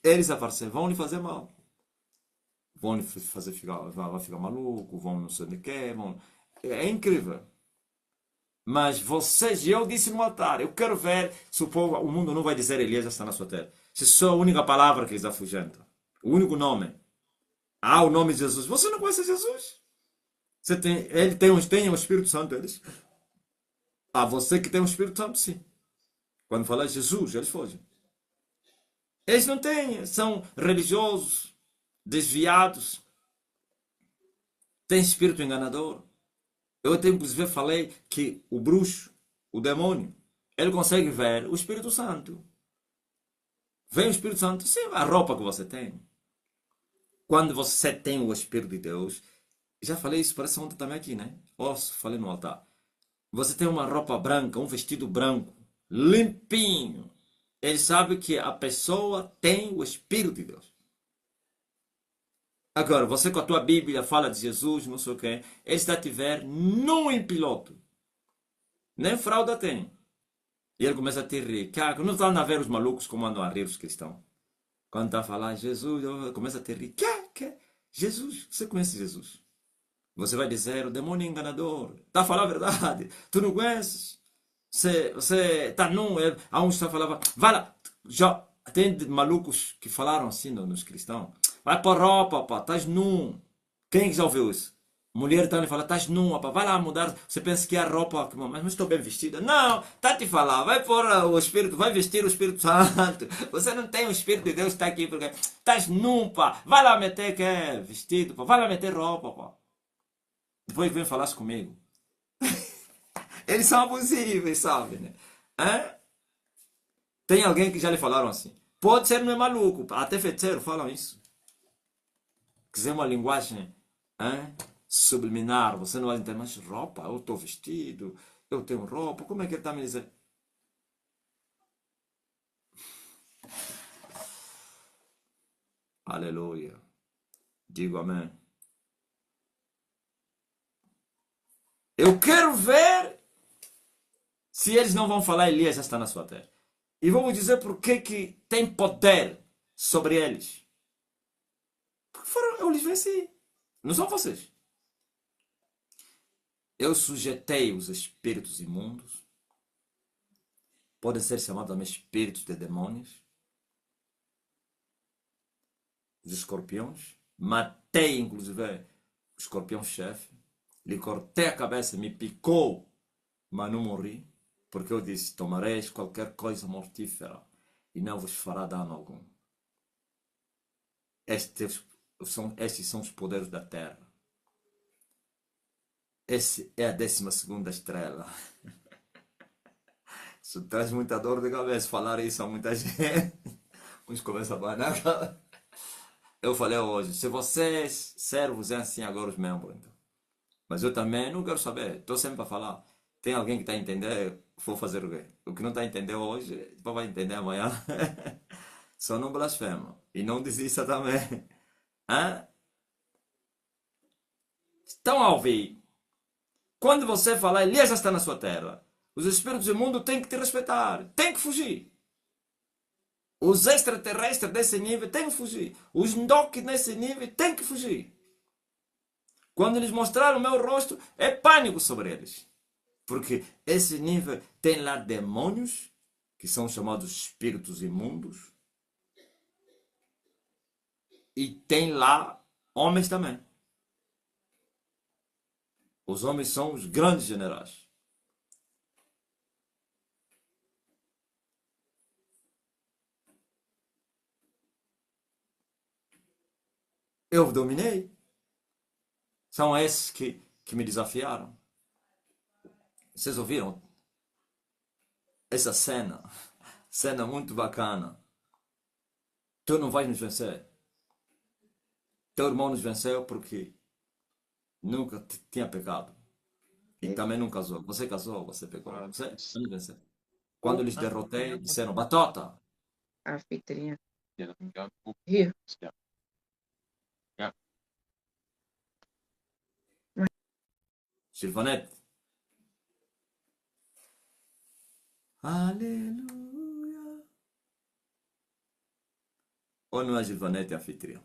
eles aparecerem vão lhe fazer mal. Vão lhe fazer vai ficar maluco, vão não sei de quê. É incrível. Mas vocês, eu disse no altar, eu quero ver se o mundo não vai dizer Elias já está na sua terra. Se só a única palavra que eles afugentam. O único nome. O nome de Jesus. Você não conhece Jesus? Ele tem o Espírito Santo, eles. Você que tem o Espírito Santo, sim. Quando fala Jesus, eles fogem. Eles não têm, são religiosos, desviados, têm espírito enganador. Eu até inclusive falei que o bruxo, o demônio, ele consegue ver o Espírito Santo. Vem o Espírito Santo, sim, a roupa que você tem. Quando você tem o Espírito de Deus, já falei isso, parece ontem também aqui, né? Falei no altar. Você tem uma roupa branca, um vestido branco, limpinho. Ele sabe que a pessoa tem o Espírito de Deus. Agora, você com a tua Bíblia fala de Jesus, não sei o quê. Ele está a te ver nu em piloto. Nem fralda tem. E ele começa a te rir. Não está a ver os malucos como andam a rir os cristãos. Quando está a falar Jesus, começa a te rir. Jesus, você conhece Jesus? Você vai dizer, o demônio enganador. Está a falar a verdade. Tu não conheces. Você está nu. Há uns que falavam, vai lá. Já tem malucos que falaram assim nos cristãos. Vai pôr roupa, pá, estás nu. Quem já ouviu isso? Mulher está a falar, estás nua, pá, vai lá mudar. Você pensa que é a roupa, mas estou bem vestida. Não, está a te falar, vai pôr o Espírito, vai vestir o Espírito Santo. Você não tem o Espírito de Deus, está aqui, porque estás nu, pá. Vai lá meter que é vestido, pá. Vai lá meter roupa, pá. Depois vem falar comigo. Eles são abusivos, sabe, né? Tem alguém que já lhe falaram assim. Pode ser meio maluco, até feiticeiro falam isso. Quiser uma linguagem subliminar, você não vai entender mais roupa, eu estou vestido, eu tenho roupa, como é que ele está me dizendo? Aleluia. Digo amém. Eu quero ver se eles não vão falar Elias já está na sua terra. E vou dizer por que tem poder sobre eles. Porque eu lhes venci. Não são vocês. Eu sujeitei os espíritos imundos. Podem ser chamados também espíritos de demônios. Os escorpiões. Matei, inclusive, o escorpião-chefe, lhe cortei a cabeça, me picou, mas não morri, porque eu disse: tomareis qualquer coisa mortífera e não vos fará dano algum. Estes são os poderes da terra. Esse é a 12ª estrela. Isso traz muita dor de cabeça falar isso a muita gente. Uns começam a banar. Eu falei hoje: se vocês, servos, é assim agora os membros. Então. Mas eu também não quero saber. Estou sempre a falar. Tem alguém que está a entender? Vou fazer o quê? O que não está a entender hoje, depois vai entender amanhã. Só não blasfema. E não desista também. Hã? Estão a ouvir? Quando você falar, Elias já está na sua terra. Os espíritos do mundo têm que te respeitar. Têm que fugir. Os extraterrestres desse nível têm que fugir. Os Ndok nesse nível têm que fugir. Quando eles mostraram o meu rosto, é pânico sobre eles. Porque esse nível tem lá demônios, que são chamados espíritos imundos. E tem lá homens também. Os homens são os grandes generais. Eu dominei. São esses que me desafiaram. Vocês ouviram essa cena? Cena muito bacana. Tu não vais nos vencer. Teu irmão nos venceu porque nunca tinha pecado. E também não casou. Você casou, você pecou. Você nos venceu. Quando eles derrotei, disseram: Batota. Anfitriã. Here. Silvanete. Aleluia. Ou não é Silvanete anfitriã?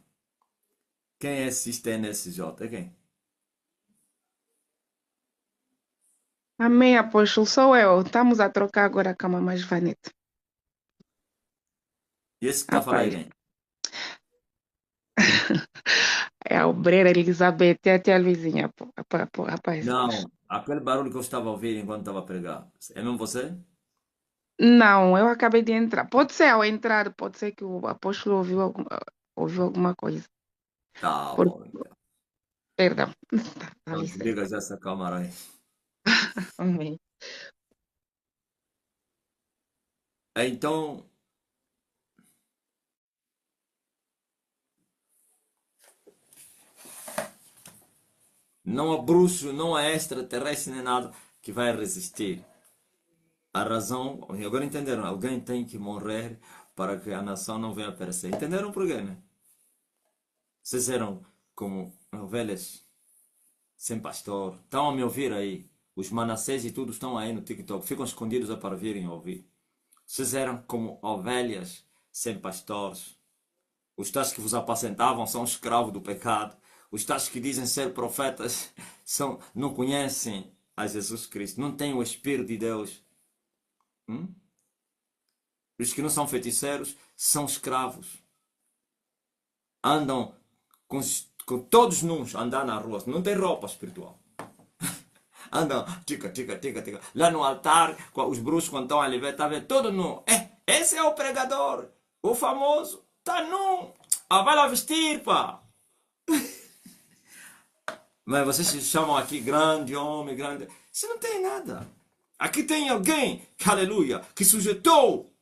Quem é esse STNSJ? É quem? Amém, apóstolo. Sou eu. Estamos a trocar agora a cama mais vaneta. E esse que está a falar é Rapaz, quem? é a obreira Elizabeth, é a tia Luizinha, rapaz. Não, aquele barulho que eu estava a ouvir enquanto estava a pregar. É mesmo você? Não, eu acabei de entrar. Pode ser ao entrar, pode ser que o apóstolo ouviu alguma coisa. Tá Por, bom, então. perdão. Dá Então licença. desliga já essa câmara aí. Amém. Então, não há bruxo, não há extraterrestre nem nada que vai resistir. A razão, agora entenderam, alguém tem que morrer para que a nação não venha a perecer. Entenderam por quê, né? Vocês eram como ovelhas sem pastor. Estão a me ouvir aí. Os Manassés e tudo estão aí no TikTok. Ficam escondidos para virem ouvir. Vocês eram como ovelhas sem pastores. Os tais que vos apacentavam são escravos do pecado. Os tais que dizem ser profetas não conhecem a Jesus Cristo. Não têm o Espírito de Deus. Os que não são feiticeiros são escravos. Andam com todos nus, andar na rua. Não tem roupa espiritual. Andam, tica, tica, tica, tica. Lá no altar, os bruxos quando estão ali, tá vendo? Todo nu. Esse é o pregador. O famoso. Tá nu. Ah, vai lá vestir, pá. Mas vocês se chamam aqui grande homem, grande. Isso não tem nada. Aqui tem alguém, que, aleluia, que sujeitou.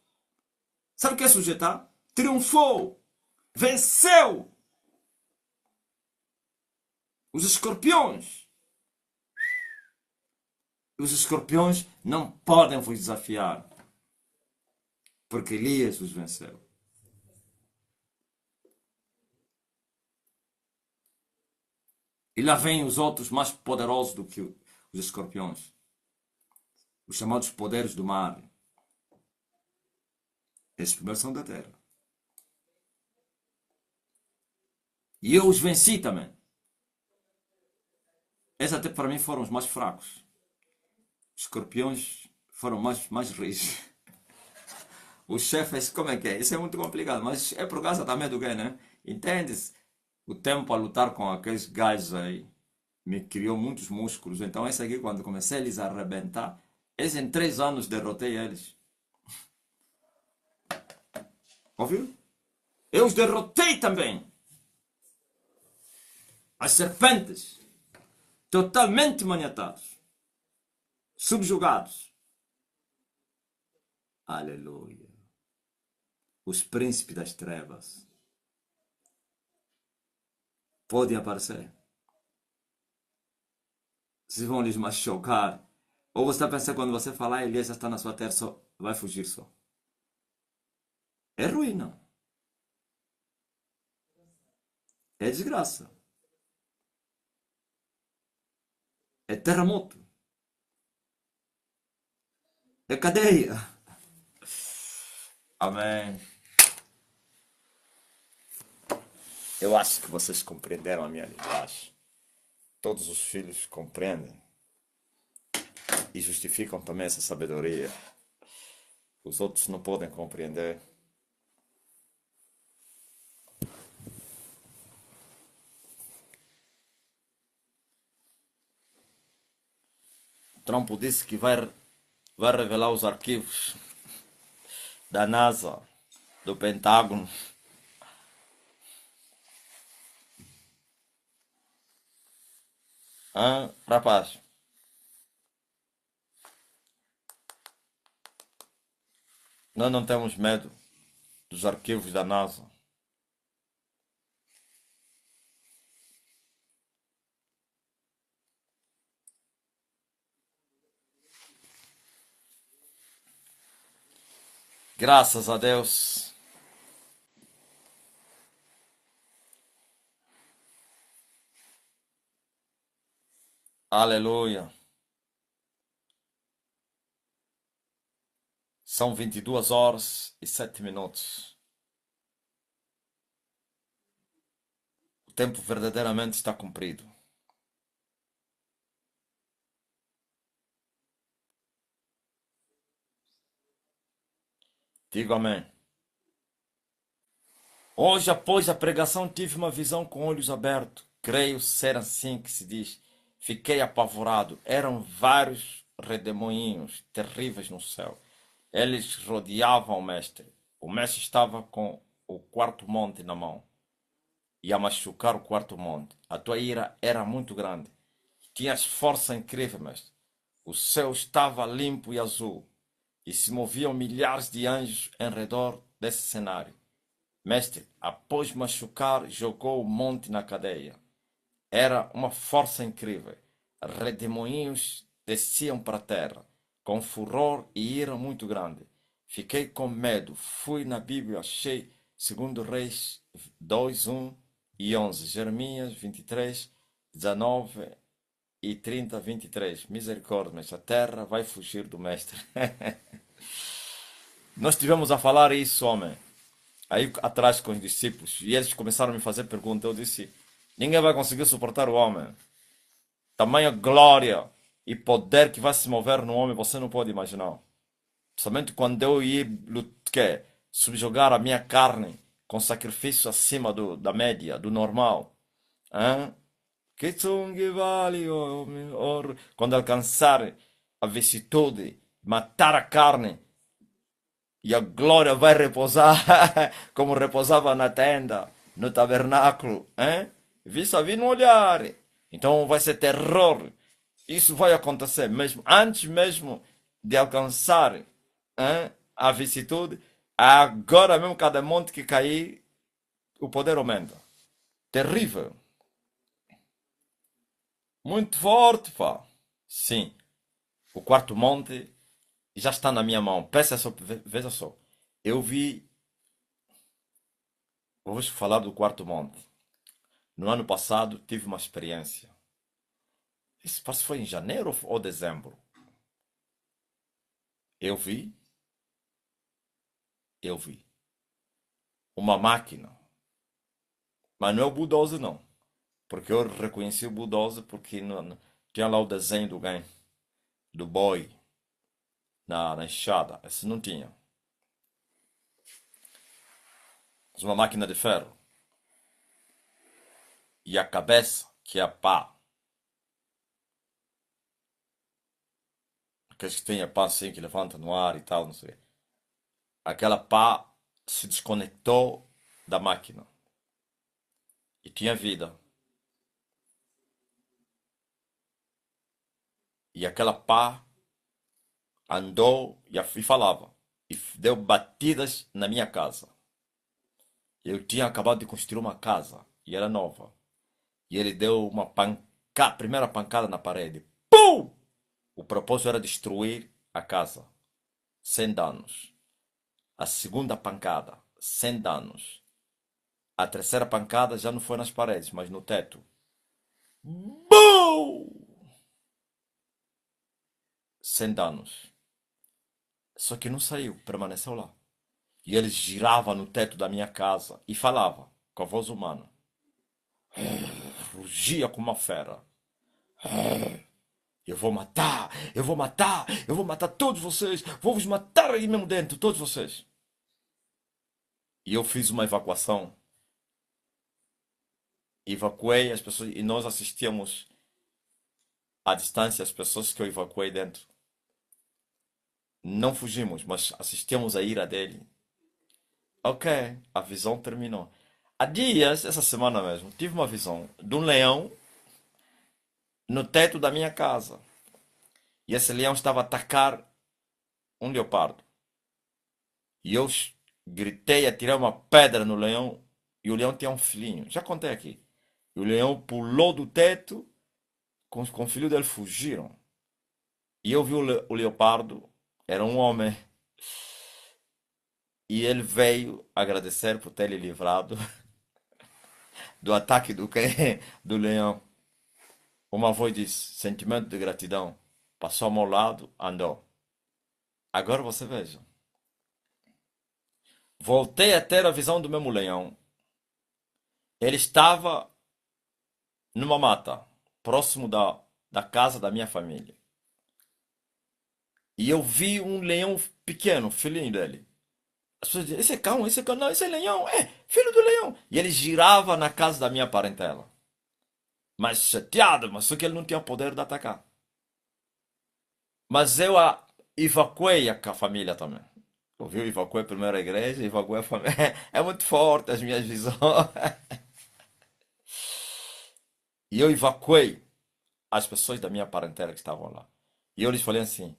Sabe o que é sujeitar? Triunfou. Venceu. Os escorpiões. Os escorpiões não podem vos desafiar. Porque Elias os venceu. E lá vêm os outros mais poderosos do que os escorpiões. Os chamados poderes do mar. Esses primeiros são da terra. E eu os venci também. Esses até para mim foram os mais fracos. Os escorpiões foram mais rígidos. Os chefes, como é que é? Isso é muito complicado, mas é por causa também do quê, né? Entende-se? O tempo a lutar com aqueles gajos aí. me criou muitos músculos. Então, esse aqui, quando comecei a eles a arrebentar, esse em 3 anos derrotei eles. Ouviu? Eu os derrotei também. As serpentes, totalmente maniatados, subjugados. Aleluia. Os príncipes das trevas podem aparecer. Vocês vão lhes machucar. Ou você está pensando quando você falar, Elias já está na sua terra, só vai fugir só. É ruína. É desgraça. É terremoto. É cadeia. Amém. Eu acho que vocês compreenderam a minha linguagem. Todos os filhos compreendem e justificam também essa sabedoria. Os outros não podem compreender. Trump disse que vai revelar os arquivos da NASA, do Pentágono. Rapaz, nós não temos medo dos arquivos da NASA. Graças a Deus. Aleluia. São 22h07. O tempo verdadeiramente está cumprido. Digo amém. Hoje, após a pregação, tive uma visão com olhos abertos. Creio ser assim que se diz. Fiquei apavorado. Eram vários redemoinhos terríveis no céu. Eles rodeavam o mestre. O mestre estava com o quarto monte na mão e a machucar o quarto monte. A tua ira era muito grande. Tinhas força incrível, mestre. O céu estava limpo e azul e se moviam milhares de anjos em redor desse cenário. Mestre, após machucar, jogou o monte na cadeia. Era uma força incrível. Redemoinhos desciam para a terra, com furor e ira muito grande. Fiquei com medo. Fui na Bíblia, achei 2 Reis 2, 1 e 11. Jeremias 23, 19 e 30, 23. Misericórdia, mestre. A terra vai fugir do mestre. Nós tivemos a falar isso, homem. Aí atrás com os discípulos. E eles começaram a me fazer perguntas. Eu disse, ninguém vai conseguir suportar o homem. Tamanha glória e poder que vai se mover no homem, você não pode imaginar. Somente quando eu ia subjugar a minha carne com sacrifício acima da média, do normal. Hein? Quando alcançar a vicissitude, matar a carne, e a glória vai repousar como repousava na tenda, no tabernáculo. Hein? Vista a vir no olhar. Então vai ser terror. Isso vai acontecer mesmo antes mesmo de alcançar, hein, a vicissitude. Agora mesmo cada monte que cair, o poder aumenta. Terrível. Muito forte, pá. Sim. O quarto monte já está na minha mão. Veja só. Eu vi. Vou falar do quarto monte. No ano passado tive uma experiência. Isso parece que foi em janeiro ou dezembro. Eu vi uma máquina. Mas não é o bulldozer, não. Porque eu reconheci o bulldozer porque tinha lá o desenho do game, do boi, na enxada. Esse não tinha. Mas uma máquina de ferro. E a cabeça, que é a pá. aqueles que têm a pá assim, que levanta no ar e tal, não sei. Aquela pá se desconectou da máquina e tinha vida. E aquela pá andou e falava. E deu batidas na minha casa. Eu tinha acabado de construir uma casa e era nova. E ele deu uma primeira pancada na parede. Pum! O propósito era destruir a casa. Sem danos. A segunda pancada, sem danos. A terceira pancada já não foi nas paredes, mas no teto. Bum! Sem danos. Só que não saiu, permaneceu lá. E ele girava no teto da minha casa e falava com a voz humana. Rugia como uma fera. Eu vou matar, eu vou matar, eu vou matar todos vocês, vou vos matar aí mesmo dentro, todos vocês. E eu fiz uma evacuação. Evacuei as pessoas e nós assistíamos à distância as pessoas que eu evacuei dentro. Não fugimos, mas assistíamos a ira dele. Ok, a visão terminou. Há dias, essa semana mesmo, tive uma visão de um leão no teto da minha casa. E esse leão estava a atacar um leopardo. E eu gritei, atirei uma pedra no leão. E o leão tinha um filhinho. Já contei aqui. E o leão pulou do teto, com o filho dele fugiram. E eu vi o leopardo, era um homem. E ele veio agradecer por ter lhe livrado do ataque do leão. Uma voz disse, sentimento de gratidão. Passou ao meu lado, andou. Agora você veja. Voltei a ter a visão do mesmo leão. Ele estava numa mata, próximo da casa da minha família. E eu vi um leão pequeno, filhinho dele. As pessoas diziam, esse é cão, não, esse é leão, é, filho do leão. E ele girava na casa da minha parentela. Mas chateado, mas só que ele não tinha poder de atacar. Mas eu evacuei a família também. Ouviu? Evacuei primeiro a igreja, evacuei a família. É muito forte as minhas visões. E eu evacuei as pessoas da minha parentela que estavam lá. E eu lhes falei assim: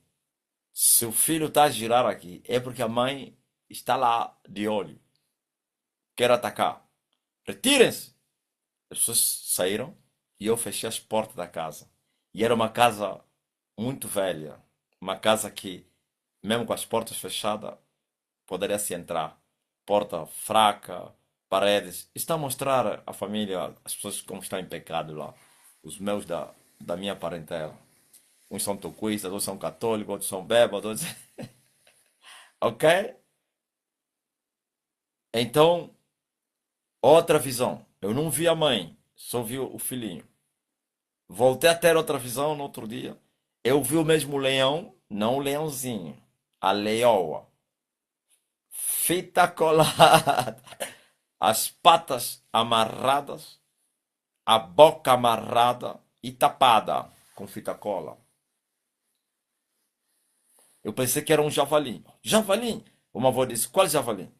se o filho está a girar aqui, é porque a mãe está lá de olho. Quer atacar. Retirem-se. As pessoas saíram e eu fechei as portas da casa. E era uma casa muito velha. Uma casa que, mesmo com as portas fechadas, poderia se entrar. Porta fraca, paredes. Está a mostrar à família, as pessoas como estão em pecado lá. Os meus da minha parentela. Uns são tocuistas, outros são católicos, outros são bêbados. Ok? Então, outra visão. Eu não vi a mãe, só vi o filhinho. Voltei a ter outra visão no outro dia. Eu vi o mesmo leão, não o leãozinho, a leoa. Fita colada, as patas amarradas, a boca amarrada e tapada com fita cola. Eu pensei que era um javali. Javali? Uma avó disse: qual javali?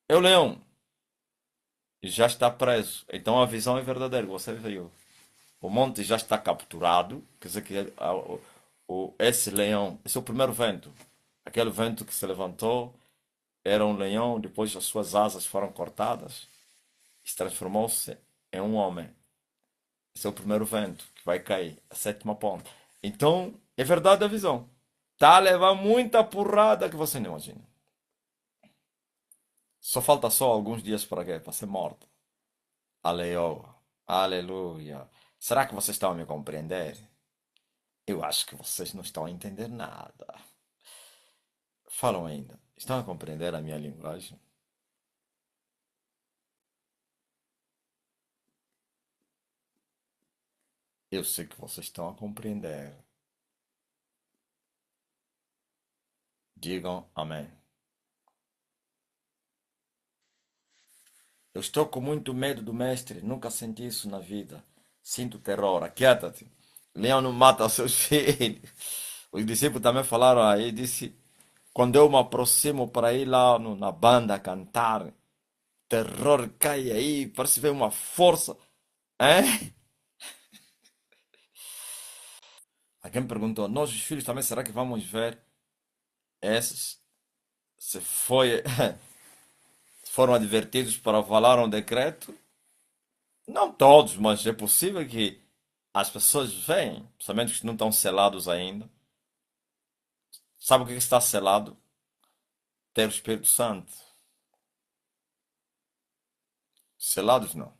É o leão. E já está preso. Então a visão é verdadeira. Você viu. O monte já está capturado. Quer dizer que esse leão, esse é o primeiro vento. Aquele vento que se levantou era um leão, depois as suas asas foram cortadas e transformou-se em um homem. Esse é o primeiro vento que vai cair, a sétima ponta. Então, é verdade a visão. Tá a levar muita porrada que você não imagina. Só falta só alguns dias para quê? Para ser morto. Aleluia. Aleluia. Será que vocês estão a me compreender? Eu acho que vocês não estão a entender nada. Falam ainda. Estão a compreender a minha linguagem? Eu sei que vocês estão a compreender. Digam amém. Eu estou com muito medo do mestre. Nunca senti isso na vida. Sinto terror. Aquieta-te. Leão não mata os seus filhos. Os discípulos também falaram aí, disse, quando eu me aproximo para ir lá na banda cantar, terror cai aí, parece que vem uma força. Hein? Alguém me perguntou, nós os filhos também, será que vamos ver esses? Se foi, foram advertidos para falar um decreto? Não todos, mas é possível que as pessoas veem, principalmente os que não estão selados ainda. Sabe o que está selado? Ter o Espírito Santo. Selados não.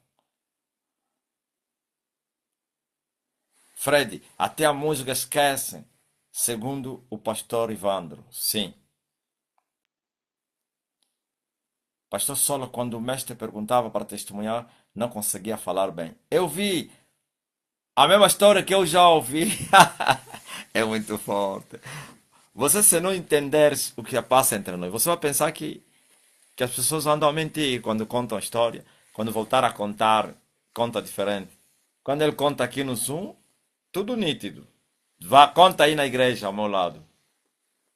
Fred, até a música esquecem, segundo o pastor Ivandro. Sim. Pastor Solo, quando o mestre perguntava para testemunhar, não conseguia falar bem. Eu vi a mesma história que eu já ouvi. É muito forte. Você, se não entenderes o que passa entre nós, você vai pensar que as pessoas andam a mentir quando contam a história. Quando voltar a contar, conta diferente. Quando ele conta aqui no Zoom, tudo nítido. Vá, conta aí na igreja ao meu lado.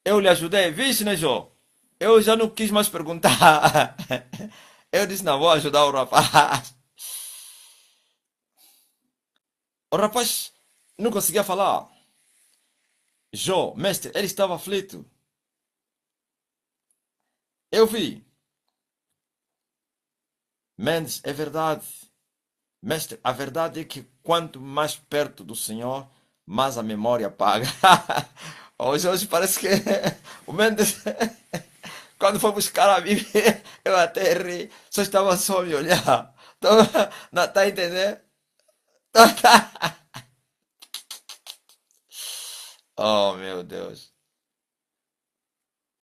Eu lhe ajudei, viste, né, Jô? Eu já não quis mais perguntar. Eu disse, não, vou ajudar o rapaz. O rapaz não conseguia falar. Jô, mestre, ele estava aflito. Eu vi. Mendes, é verdade. Mestre, a verdade é que quanto mais perto do Senhor, mais a memória apaga. Hoje parece que o Mendes, quando foi buscar a Bíblia, eu até ri, só estava só a me olhar. Então, não tá entendendo? Oh, meu Deus.